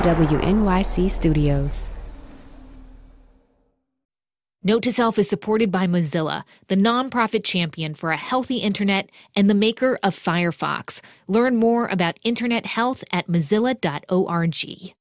WNYC Studios. Note to Self is supported by Mozilla, the nonprofit champion for a healthy internet and the maker of Firefox. Learn more about internet health at mozilla.org.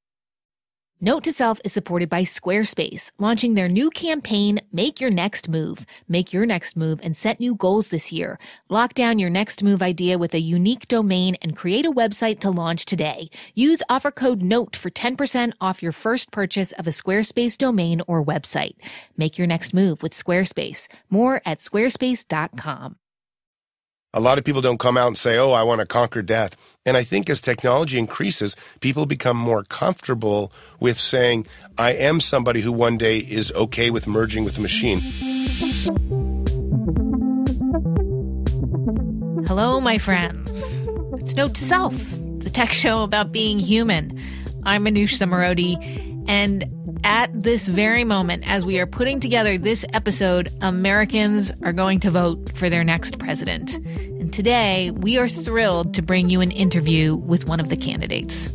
Note to Self is supported by Squarespace, launching their new campaign, Make Your Next Move. Make your next move and set new goals this year. Lock down your next move idea with a unique domain and create a website to launch today. Use offer code NOTE for 10% off your first purchase of a Squarespace domain or website. Make your next move with Squarespace. More at squarespace.com. A lot of people don't come out and say, oh, I want to conquer death. And I think as technology increases, people become more comfortable with saying, I am somebody who one day is okay with merging with the machine. Hello, my friends. It's Note to Self, the tech show about being human. I'm Manoush Zomorodi, and at this very moment, as we are putting together this episode, Americans are going to vote for their next president. And today, we are thrilled to bring you an interview with one of the candidates.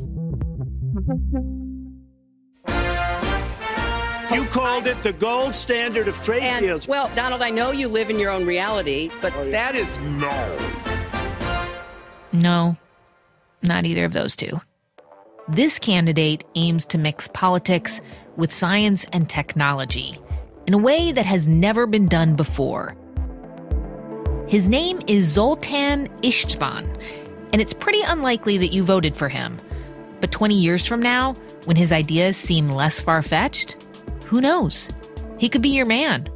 You called it the gold standard of trade deals. Well, Donald, I know you live in your own reality, but that is... No, not either of those two. This candidate aims to mix politics with science and technology in a way that has never been done before. His name is Zoltan Istvan, and it's pretty unlikely that you voted for him. But 20 years from now, when his ideas seem less far-fetched, who knows? He could be your man.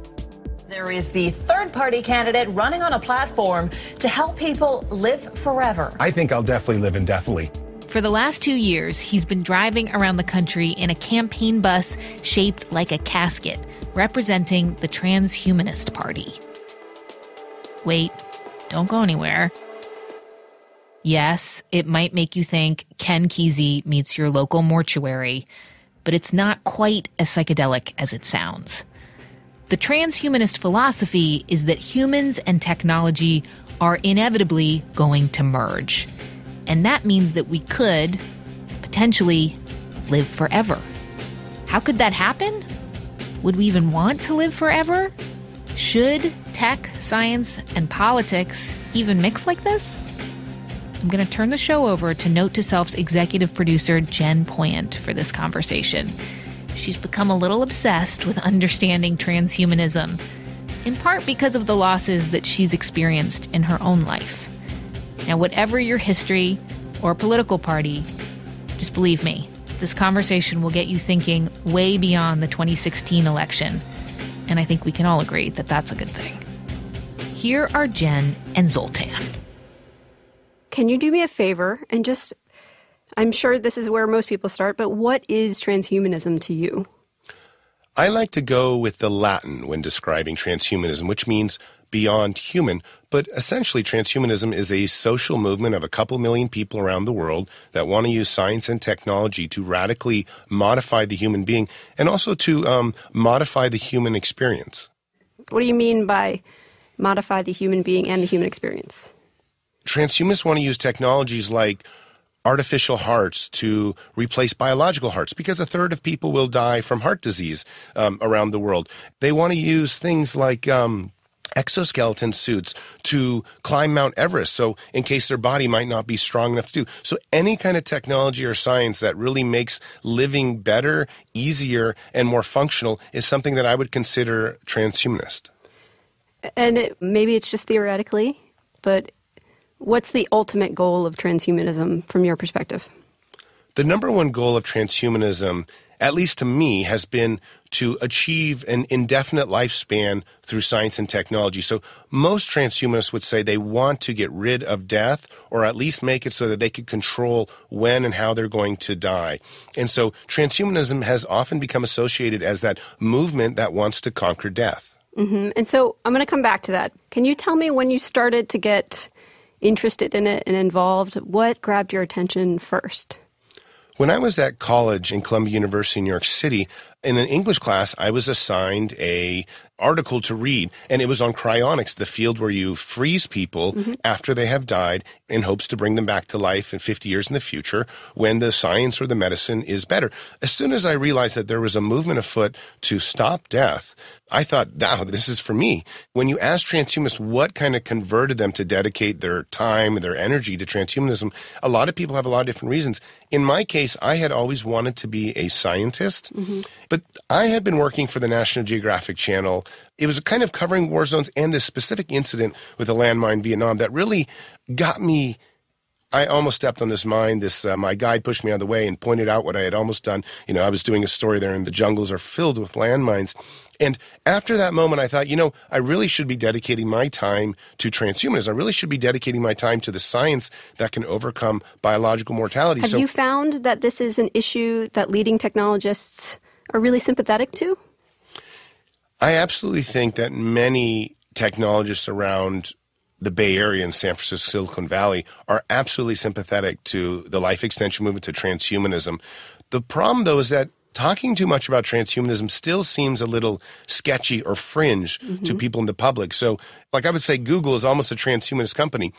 There is the third-party candidate running on a platform to help people live forever. I think I'll definitely live indefinitely. For the last 2 years, he's been driving around the country in a campaign bus shaped like a casket, representing the Transhumanist Party. Wait, don't go anywhere. Yes, it might make you think Ken Kesey meets your local mortuary, but it's not quite as psychedelic as it sounds. The transhumanist philosophy is that humans and technology are inevitably going to merge. And that means that we could, potentially, live forever. How could that happen? Would we even want to live forever? Should tech, science, and politics even mix like this? I'm going to turn the show over to Note to Self's executive producer, Jen Poyant, for this conversation. She's become a little obsessed with understanding transhumanism, in part because of the losses that she's experienced in her own life. Now, whatever your history or political party, just believe me, this conversation will get you thinking way beyond the 2016 election. And I think we can all agree that that's a good thing. Here are Jen and Zoltan. Can you do me a favor and just, I'm sure this is where most people start, but what is transhumanism to you? I like to go with the Latin when describing transhumanism, which means beyond human, but essentially transhumanism is a social movement of a couple million people around the world that want to use science and technology to radically modify the human being and also to modify the human experience. What do you mean by modify the human being and the human experience? Transhumanists want to use technologies like artificial hearts to replace biological hearts because a third of people will die from heart disease around the world. They want to use things like exoskeleton suits to climb Mount Everest, so in case their body might not be strong enough to do. So any kind of technology or science that really makes living better, easier, and more functional is something that I would consider transhumanist. And maybe it's just theoretically, but what's the ultimate goal of transhumanism from your perspective? The number one goal of transhumanism, at least to me, has been to achieve an indefinite lifespan through science and technology. So most transhumanists would say they want to get rid of death or at least make it so that they could control when and how they're going to die. And so transhumanism has often become associated as that movement that wants to conquer death. Mm-hmm. And so I'm going to come back to that. Can you tell me when you started to get interested in it and involved, what grabbed your attention first? When I was at college in Columbia University in New York City, in an English class, I was assigned a article to read, and it was on cryonics, the field where you freeze people after they have died in hopes to bring them back to life in 50 years in the future when the science or the medicine is better. As soon as I realized that there was a movement afoot to stop death, I thought, wow, this is for me. When you ask transhumanists what kind of converted them to dedicate their time and their energy to transhumanism, a lot of people have a lot of different reasons. In my case, I had always wanted to be a scientist, but I had been working for the National Geographic Channel. It was kind of covering war zones and this specific incident with a landmine in Vietnam that really got me. I almost stepped on this mine. My guide pushed me out of the way and pointed out what I had almost done. I was doing a story there, and the jungles are filled with landmines. And after that moment, I thought, I really should be dedicating my time to transhumanism. I really should be dedicating my time to the science that can overcome biological mortality. Have you found that this is an issue that leading technologists are really sympathetic to? I absolutely think that many technologists around the Bay Area and San Francisco, Silicon Valley are absolutely sympathetic to the life extension movement, to transhumanism. The problem, though, is that talking too much about transhumanism still seems a little sketchy or fringe to people in the public. So, like I would say, Google is almost a transhumanist company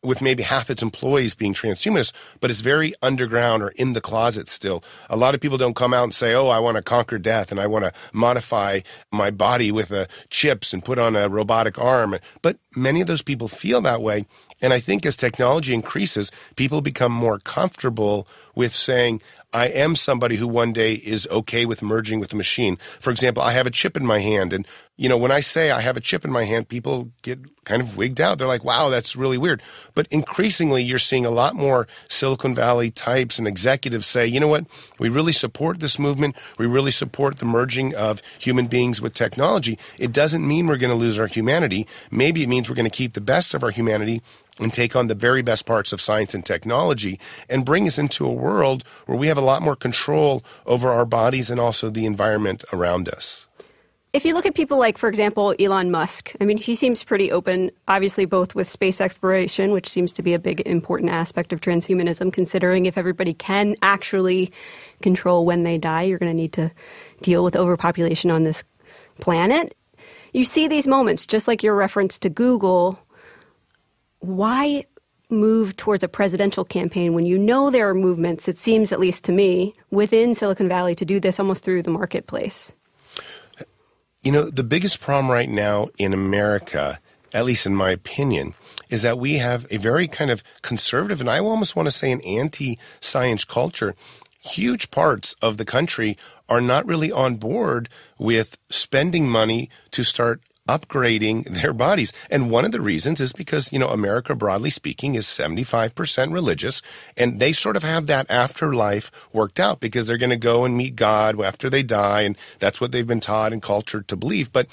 with maybe half its employees being transhumanists, but it's very underground or in the closet still. A lot of people don't come out and say, I want to conquer death and I want to modify my body with chips and put on a robotic arm. But many of those people feel that way. And I think as technology increases, people become more comfortable with saying, I am somebody who one day is okay with merging with the machine. For example, I have a chip in my hand. And, when I say I have a chip in my hand, people get kind of wigged out. They're like, wow, that's really weird. But increasingly, you're seeing a lot more Silicon Valley types and executives say, you know what, we really support this movement. We really support the merging of human beings with technology. It doesn't mean we're going to lose our humanity. Maybe it means we're going to keep the best of our humanity and take on the very best parts of science and technology and bring us into a world where we have a lot more control over our bodies and also the environment around us. If you look at people like, for example, Elon Musk, he seems pretty open, obviously both with space exploration, which seems to be a big important aspect of transhumanism, considering if everybody can actually control when they die, you're going to need to deal with overpopulation on this planet. You see these moments, just like your reference to Google. Why move towards a presidential campaign when there are movements, it seems, at least to me, within Silicon Valley to do this almost through the marketplace? The biggest problem right now in America, at least in my opinion, is that we have a very kind of conservative, and I almost want to say an anti-science culture. Huge parts of the country are not really on board with spending money to start upgrading their bodies. And one of the reasons is because, America, broadly speaking, is 75% religious, and they sort of have that afterlife worked out because they're going to go and meet God after they die, and that's what they've been taught and cultured to believe. But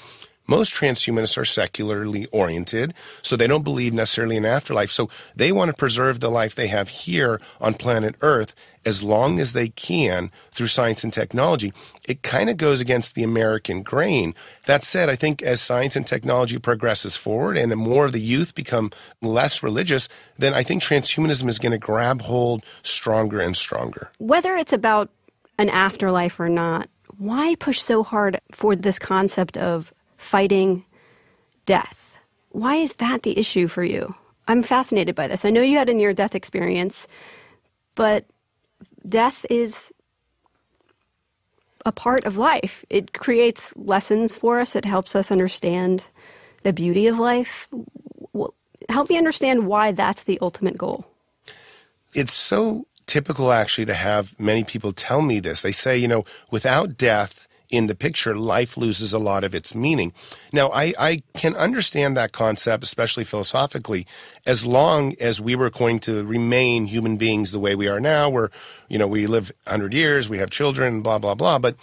most transhumanists are secularly oriented, so they don't believe necessarily in afterlife. So they want to preserve the life they have here on planet Earth as long as they can through science and technology. It kind of goes against the American grain. That said, I think as science and technology progresses forward and more of the youth become less religious, then I think transhumanism is going to grab hold stronger and stronger. Whether it's about an afterlife or not, why push so hard for this concept of fighting death? Why is that the issue for you? I'm fascinated by this. I know you had a near-death experience, but death is a part of life. It creates lessons for us. It helps us understand the beauty of life. Help me understand why that's the ultimate goal. It's so typical, actually, to have many people tell me this. They say, without death in the picture, life loses a lot of its meaning. Now, I can understand that concept, especially philosophically, as long as we were going to remain human beings the way we are now, where, we live 100 years, we have children, blah, blah, blah. But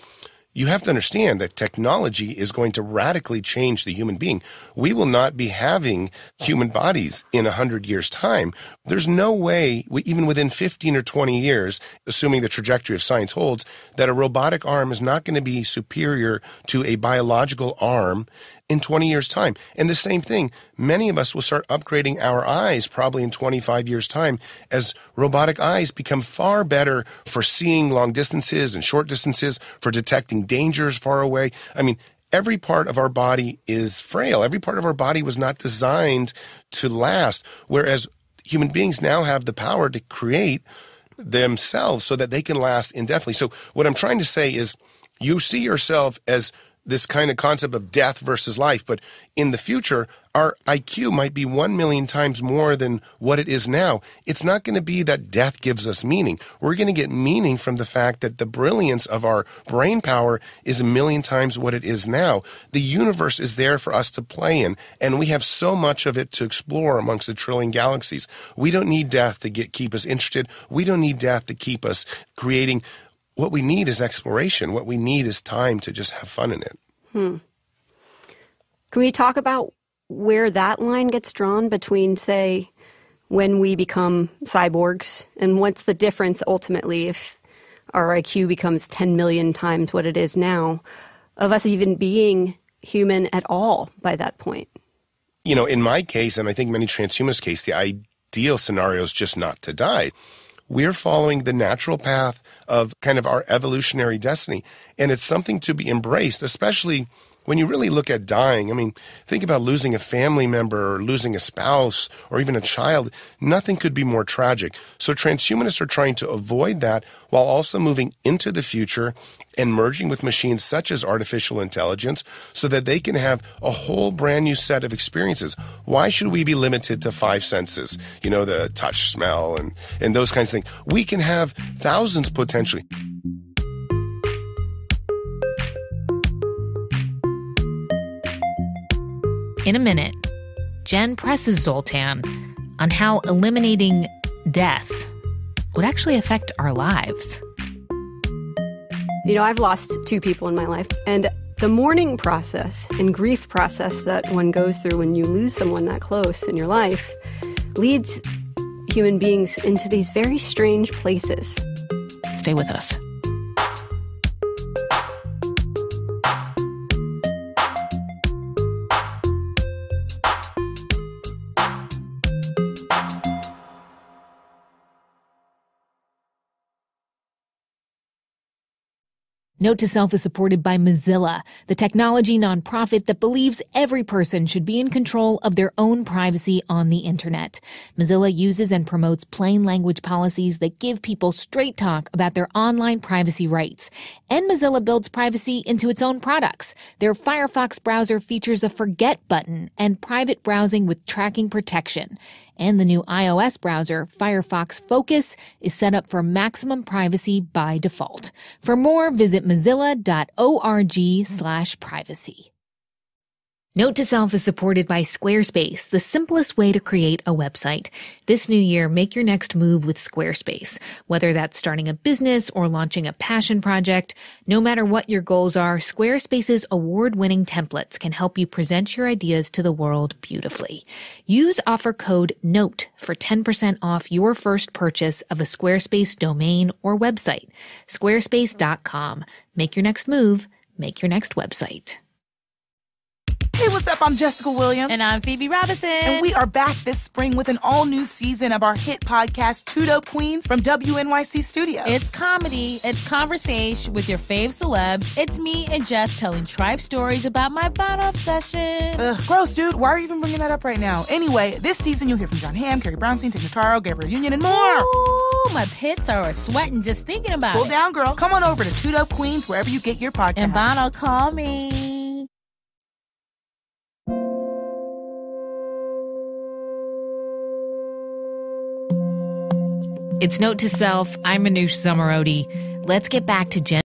you have to understand that technology is going to radically change the human being. We will not be having human bodies in 100 years' time. There's no way, even within 15 or 20 years, assuming the trajectory of science holds, that a robotic arm is not going to be superior to a biological arm in 20 years' time. And the same thing, many of us will start upgrading our eyes probably in 25 years' time as robotic eyes become far better for seeing long distances and short distances, for detecting dangers far away. I mean, every part of our body is frail. Every part of our body was not designed to last, whereas human beings now have the power to create themselves so that they can last indefinitely. So what I'm trying to say is you see yourself as this kind of concept of death versus life, but in the future, our IQ might be 1 million times more than what it is now. It's not going to be that death gives us meaning. We're going to get meaning from the fact that the brilliance of our brain power is 1 million times what it is now. The universe is there for us to play in, and we have so much of it to explore amongst the trillion galaxies. We don't need death to keep us interested. We don't need death to keep us creating. What we need is exploration. What we need is time to just have fun in it. Can we talk about where that line gets drawn between, say, when we become cyborgs, and what's the difference ultimately if our IQ becomes 10 million times what it is now, of us even being human at all by that point? You know, in my case, and I think many transhumanists' case, the ideal scenario is just not to die. We're following the natural path of kind of our evolutionary destiny. And it's something to be embraced, especially when you really look at dying. I mean, think about losing a family member or losing a spouse or even a child. Nothing could be more tragic. So transhumanists are trying to avoid that while also moving into the future and merging with machines such as artificial intelligence so that they can have a whole brand new set of experiences. Why should we be limited to 5 senses? You know, the touch, smell, and those kinds of things. We can have thousands potentially. In a minute, Jen presses Zoltan on how eliminating death would actually affect our lives. You know, I've lost 2 people in my life, and the mourning process and grief process that one goes through when you lose someone that close in your life leads human beings into these very strange places. Stay with us. Note to Self is supported by Mozilla, the technology nonprofit that believes every person should be in control of their own privacy on the internet. Mozilla uses and promotes plain language policies that give people straight talk about their online privacy rights. And Mozilla builds privacy into its own products. Their Firefox browser features a forget button and private browsing with tracking protection. And the new iOS browser, Firefox Focus, is set up for maximum privacy by default. For more, visit mozilla.org/privacy. Note to Self is supported by Squarespace, the simplest way to create a website. This new year, make your next move with Squarespace. Whether that's starting a business or launching a passion project, no matter what your goals are, Squarespace's award-winning templates can help you present your ideas to the world beautifully. Use offer code NOTE for 10% off your first purchase of a Squarespace domain or website. Squarespace.com. Make your next move. Make your next website. Hey, what's up? I'm Jessica Williams. And I'm Phoebe Robinson. And we are back this spring with an all-new season of our hit podcast, Two Dope Queens from WNYC Studios. It's comedy. It's conversation with your fave celebs. It's me and Jess telling trife stories about my bottle obsession. Gross, dude. Why are you even bringing that up right now? Anyway, this season you'll hear from John Hamm, Carrie Brownstein, Tig Notaro, Gabrielle Union, and more. Ooh, my pits are sweating just thinking about it. Cool down, girl. Come on over to Two Dope Queens wherever you get your podcast. And Bono, call me. It's Note to Self. I'm Manoush Zomorodi. Let's get back to Jen.